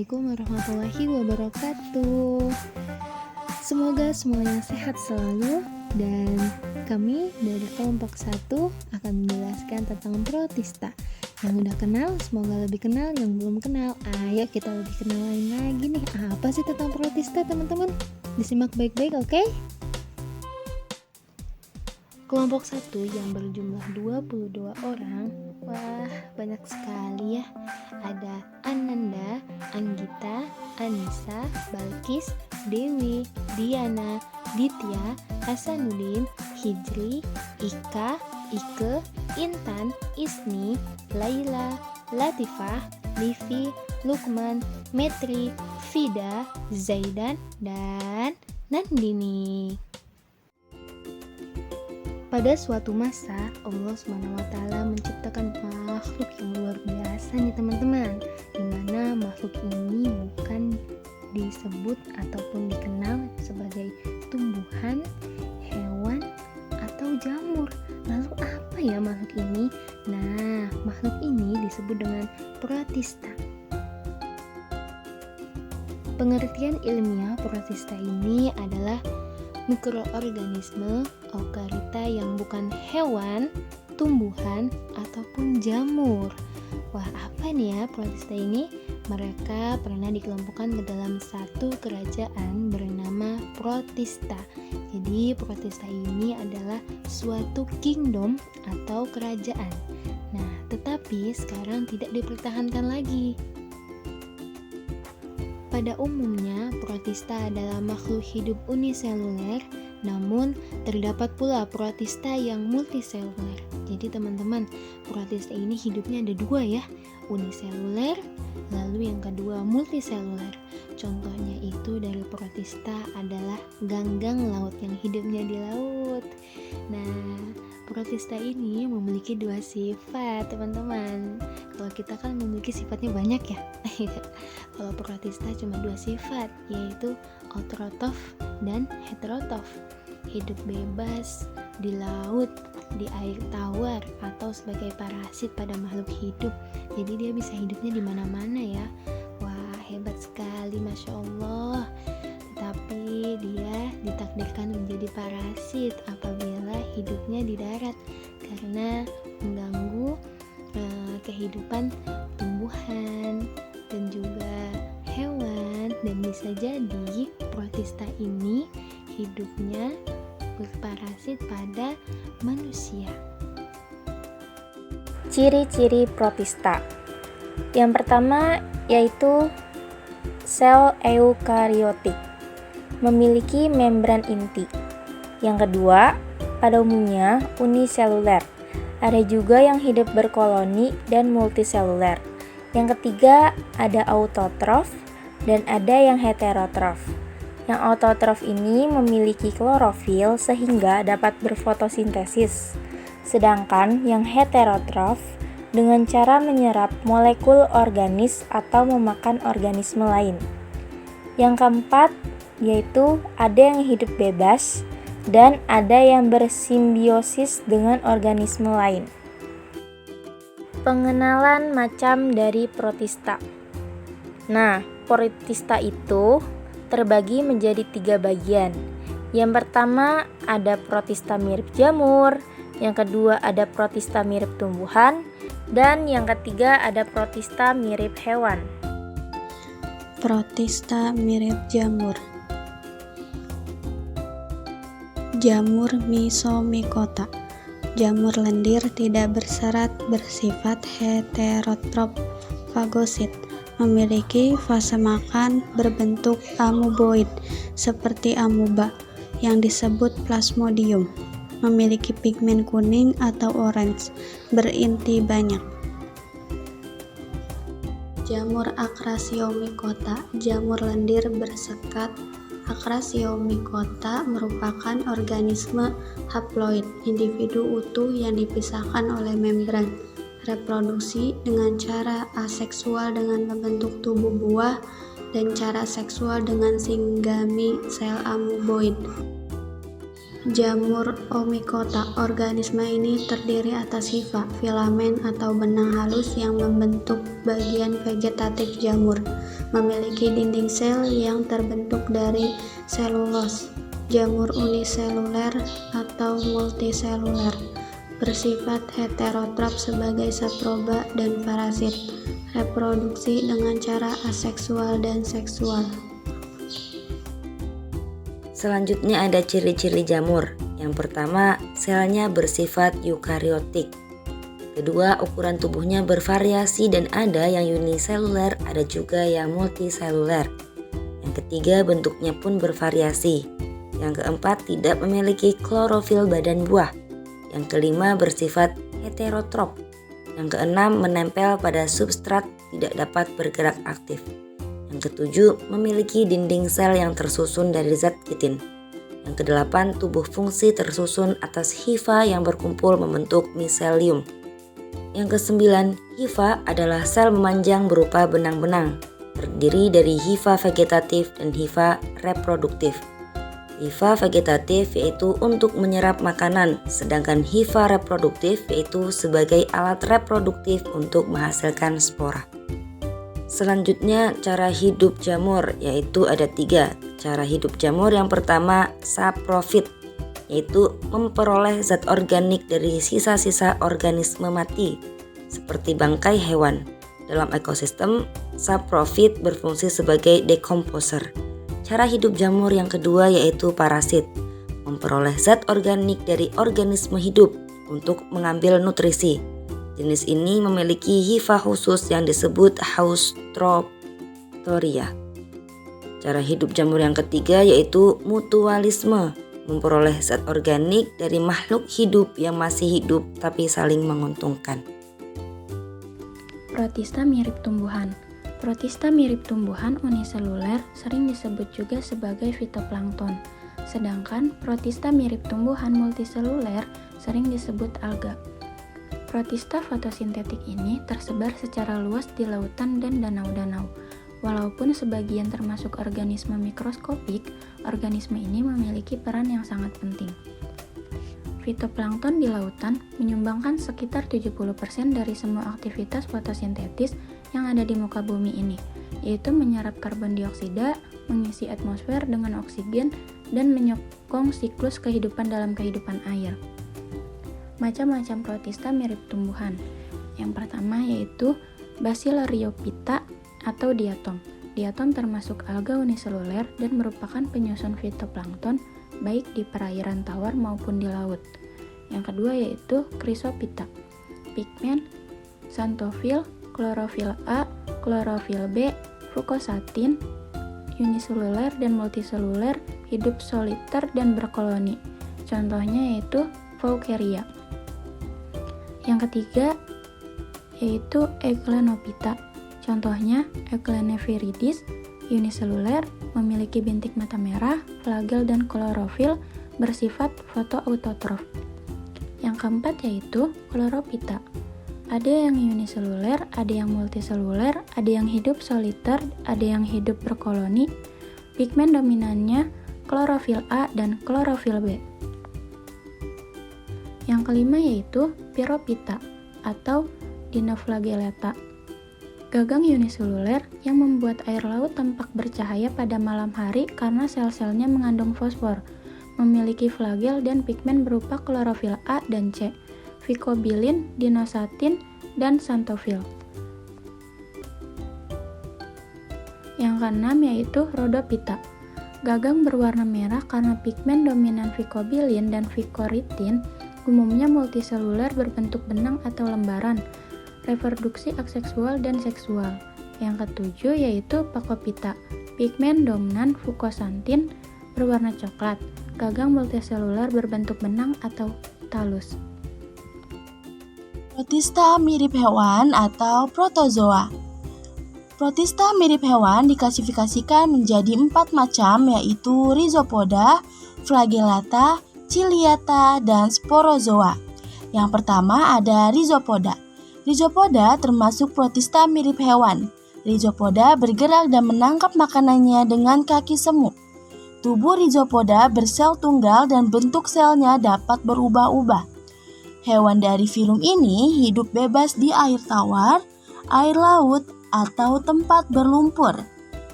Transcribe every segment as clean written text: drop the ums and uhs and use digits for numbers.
Assalamualaikum warahmatullahi wabarakatuh. Semoga semuanya sehat selalu, dan kami dari kelompok 1 akan menjelaskan tentang protista. Yang udah kenal semoga lebih kenal, yang belum kenal ayo kita lebih kenalin lagi nih. Apa sih tentang protista, teman-teman? Disimak baik-baik, oke? Kelompok 1 yang berjumlah 22 orang. Wah, banyak sekali ya. Ada Ananda, Anggita, Anissa, Balkis, Dewi, Diana, Ditya, Hasanuddin, Hijri, Ika, Ike, Intan, Isni, Laila, Latifah, Livi, Lukman, Metri, Fida, Zaidan, dan Nandini. Pada suatu masa, Allah SWT menciptakan makhluk yang luar biasa nih teman-teman, dimana makhluk ini bukan disebut ataupun dikenal sebagai tumbuhan, hewan, atau jamur. Lalu apa ya makhluk ini? Nah, makhluk ini disebut dengan protista. Pengertian ilmiah protista ini adalah mikroorganisme eukarita yang bukan hewan, tumbuhan, ataupun jamur. Wah, apa nih ya protista ini? Mereka pernah dikelompokkan ke dalam satu kerajaan bernama Protista. Jadi protista ini adalah suatu kingdom atau kerajaan. Nah, tetapi sekarang tidak dipertahankan lagi. Pada umumnya, protista adalah makhluk hidup uniseluler, namun terdapat pula protista yang multiseluler. Jadi teman-teman, protista ini hidupnya ada dua ya, uniseluler, lalu yang kedua multiseluler. Contohnya itu dari protista adalah ganggang laut yang hidupnya di laut. Nah, protista ini memiliki dua sifat, teman-teman. Kalau kita kan memiliki sifatnya banyak ya. Kalau protista cuma dua sifat, yaitu autotrof dan heterotrof. Hidup bebas di laut, di air tawar, atau sebagai parasit pada makhluk hidup. Jadi dia bisa hidupnya di mana-mana ya. Wah, hebat sekali, Masya Allah. Tapi dia ditakdirkan menjadi parasit apabila hidupnya di darat karena mengganggu kehidupan tumbuhan dan juga hewan, dan bisa jadi protista ini hidupnya berparasit pada manusia. Ciri-ciri protista. Yang pertama yaitu sel eukariotik, memiliki membran inti. Yang kedua, pada umumnya uniseluler. Ada juga yang hidup berkoloni dan multiseluler. Yang ketiga, ada autotrof dan ada yang heterotrof. Yang autotrof ini memiliki klorofil sehingga dapat berfotosintesis. Sedangkan yang heterotrof dengan cara menyerap molekul organis atau memakan organisme lain. Yang keempat, yaitu ada yang hidup bebas dan ada yang bersimbiosis dengan organisme lain. Pengenalan macam dari protista. Nah, protista itu terbagi menjadi 3 bagian. Yang pertama ada protista mirip jamur, yang kedua ada protista mirip tumbuhan, dan yang ketiga ada protista mirip hewan. Protista mirip jamur. Jamur Mysomicota. Jamur lendir tidak berserat, bersifat heterotrof fagosit, memiliki fase makan berbentuk amoeboid seperti amoeba yang disebut plasmodium, memiliki pigmen kuning atau orange, berinti banyak. Jamur Acrasiomycota. Jamur lendir bersekat. Acrasiomycota merupakan organisme haploid, individu utuh yang dipisahkan oleh membran. Reproduksi dengan cara aseksual dengan membentuk tubuh buah dan cara seksual dengan singgami sel amoeboid. Jamur Omicota. Organisme ini terdiri atas hifa, filamen atau benang halus yang membentuk bagian vegetatif jamur. Memiliki dinding sel yang terbentuk dari selulos. Jamur uniseluler atau multiseluler. Bersifat heterotrop sebagai saproba dan parasit. Reproduksi dengan cara aseksual dan seksual. Selanjutnya ada ciri-ciri jamur. Yang pertama, selnya bersifat eukariotik. Kedua, ukuran tubuhnya bervariasi dan ada yang uniseluler, ada juga yang multiseluler. Yang ketiga, bentuknya pun bervariasi. Yang keempat, tidak memiliki klorofil badan buah. Yang kelima, bersifat heterotrop. Yang keenam, menempel pada substrat, tidak dapat bergerak aktif. Yang ketujuh, memiliki dinding sel yang tersusun dari zat kitin. Yang kedelapan, tubuh fungsi tersusun atas hifa yang berkumpul membentuk miselium. Yang kesembilan, hifa adalah sel memanjang berupa benang-benang, terdiri dari hifa vegetatif dan hifa reproduktif. Hifa vegetatif yaitu untuk menyerap makanan, sedangkan hifa reproduktif yaitu sebagai alat reproduktif untuk menghasilkan spora. Selanjutnya cara hidup jamur, yaitu ada 3. Cara hidup jamur yang pertama saprofit, yaitu memperoleh zat organik dari sisa-sisa organisme mati seperti bangkai hewan. Dalam ekosistem, saprofit berfungsi sebagai decomposer. Cara hidup jamur yang kedua yaitu parasit, memperoleh zat organik dari organisme hidup untuk mengambil nutrisi. Jenis ini memiliki hifa khusus yang disebut Haustroporia. Cara hidup jamur yang ketiga yaitu mutualisme, memperoleh zat organik dari makhluk hidup yang masih hidup tapi saling menguntungkan. Protista mirip tumbuhan. Protista mirip tumbuhan uniseluler sering disebut juga sebagai fitoplankton. Sedangkan protista mirip tumbuhan multiseluler sering disebut alga. Protista fotosintetik ini tersebar secara luas di lautan dan danau-danau. Walaupun sebagian termasuk organisme mikroskopik, organisme ini memiliki peran yang sangat penting. Fitoplankton di lautan menyumbangkan sekitar 70% dari semua aktivitas fotosintetis yang ada di muka bumi ini, yaitu menyerap karbon dioksida, mengisi atmosfer dengan oksigen, dan menyokong siklus kehidupan dalam kehidupan air. Macam-macam protista mirip tumbuhan. Yang pertama yaitu Basilaryophyta atau diatom. Diatom termasuk alga uniseluler dan merupakan penyusun fitoplankton baik di perairan tawar maupun di laut. Yang kedua yaitu Chrysophyta. Pigmen, xanthophyll, klorofil A, klorofil B, fukosatin, uniseluler dan multiseluler, hidup soliter dan berkoloni. Contohnya yaitu Fouqueria. Yang ketiga yaitu Euglenophyta. Contohnya Euglenephritis, uniseluler, memiliki bintik mata merah, flagel dan klorofil, bersifat fotoautotrof. Yang keempat yaitu Chlorophyta. Ada yang uniseluler, ada yang multiseluler, ada yang hidup soliter, ada yang hidup berkoloni. Pigmen dominannya klorofil A dan klorofil B. Yang kelima yaitu Pyrophyta atau Dinoflagellata. Gagang uniseluler yang membuat air laut tampak bercahaya pada malam hari karena sel-selnya mengandung fosfor. Memiliki flagel dan pigmen berupa klorofil A dan C, vicobilin, dinosatin, dan xanthophyll. Yang keenam yaitu Rhodophyta. Gagang berwarna merah karena pigmen dominan vicobilin dan vicoritin, umumnya multiseluler berbentuk benang atau lembaran, reproduksi aseksual dan seksual. Yang ketujuh yaitu Phacophyta. Pigmen dominan fukosantin berwarna coklat, gagang multiseluler berbentuk benang atau talus. Protista mirip hewan atau protozoa. Protista mirip hewan diklasifikasikan menjadi 4 macam, yaitu Rhizopoda, Flagellata, Ciliata, dan Sporozoa. Yang pertama ada Rhizopoda. Rhizopoda termasuk protista mirip hewan. Rhizopoda bergerak dan menangkap makanannya dengan kaki semu. Tubuh Rhizopoda bersel tunggal dan bentuk selnya dapat berubah-ubah. Hewan dari filum ini hidup bebas di air tawar, air laut, atau tempat berlumpur.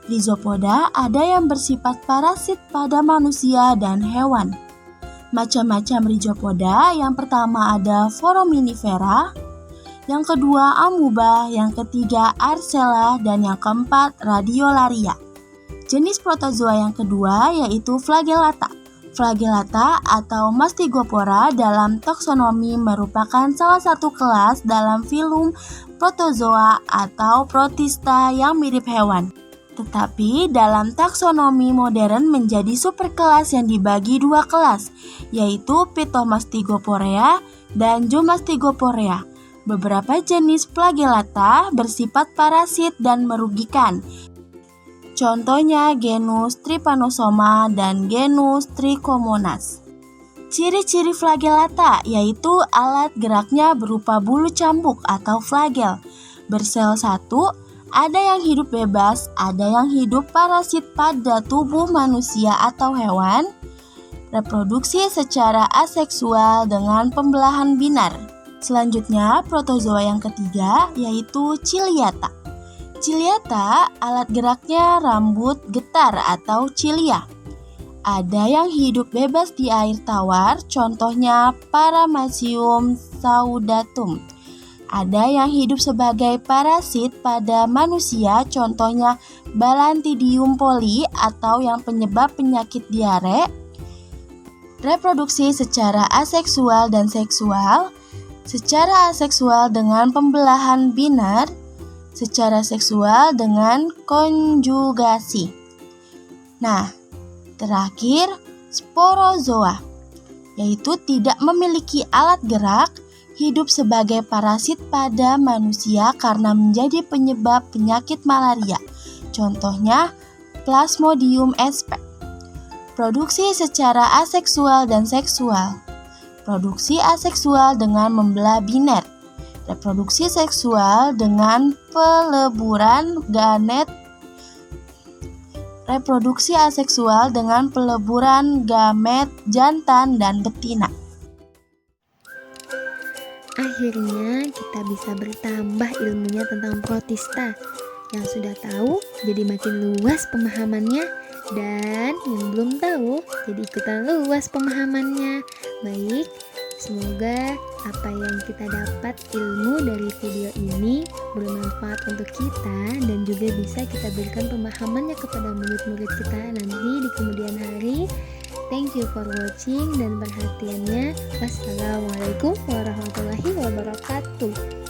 Rhizopoda ada yang bersifat parasit pada manusia dan hewan. Macam-macam Rhizopoda, yang pertama ada Foraminifera, yang kedua Amoeba, yang ketiga Arcella, dan yang keempat Radiolaria. Jenis protozoa yang kedua yaitu Flagellata. Flagellata atau Mastigopora dalam taksonomi merupakan salah satu kelas dalam filum protozoa atau protista yang mirip hewan. Tetapi dalam taksonomi modern menjadi superkelas yang dibagi dua kelas, yaitu Phytomastigoporea dan Zoomastigoporea. Beberapa jenis Flagellata bersifat parasit dan merugikan. Contohnya genus Trypanosoma dan genus Trichomonas. Ciri-ciri Flagellata yaitu alat geraknya berupa bulu cambuk atau flagel, bersel satu, ada yang hidup bebas, ada yang hidup parasit pada tubuh manusia atau hewan, reproduksi secara aseksual dengan pembelahan binar. Selanjutnya, protozoa yang ketiga yaitu Ciliata. Ciliata, alat geraknya rambut getar atau cilia. Ada yang hidup bebas di air tawar, contohnya Paramecium caudatum. Ada yang hidup sebagai parasit pada manusia, contohnya Balantidium poli atau yang penyebab penyakit diare. Reproduksi secara aseksual dan seksual. Secara aseksual dengan pembelahan binar, secara seksual dengan konjugasi. Nah, terakhir sporozoa, yaitu tidak memiliki alat gerak, hidup sebagai parasit pada manusia karena menjadi penyebab penyakit malaria. Contohnya Plasmodium sp. Produksi secara aseksual dan seksual. Produksi aseksual dengan membelah biner. Reproduksi seksual dengan peleburan gamet. Reproduksi aseksual dengan peleburan gamet jantan dan betina. Akhirnya kita bisa bertambah ilmunya tentang protista. Yang sudah tahu jadi makin luas pemahamannya, dan yang belum tahu jadi ikutan luas pemahamannya. Baik, semoga apa yang kita dapat ilmu dari video ini bermanfaat untuk kita dan juga bisa kita berikan pemahamannya kepada murid-murid kita nanti di kemudian hari. Thank you for watching dan perhatiannya. Wassalamualaikum warahmatullahi wabarakatuh.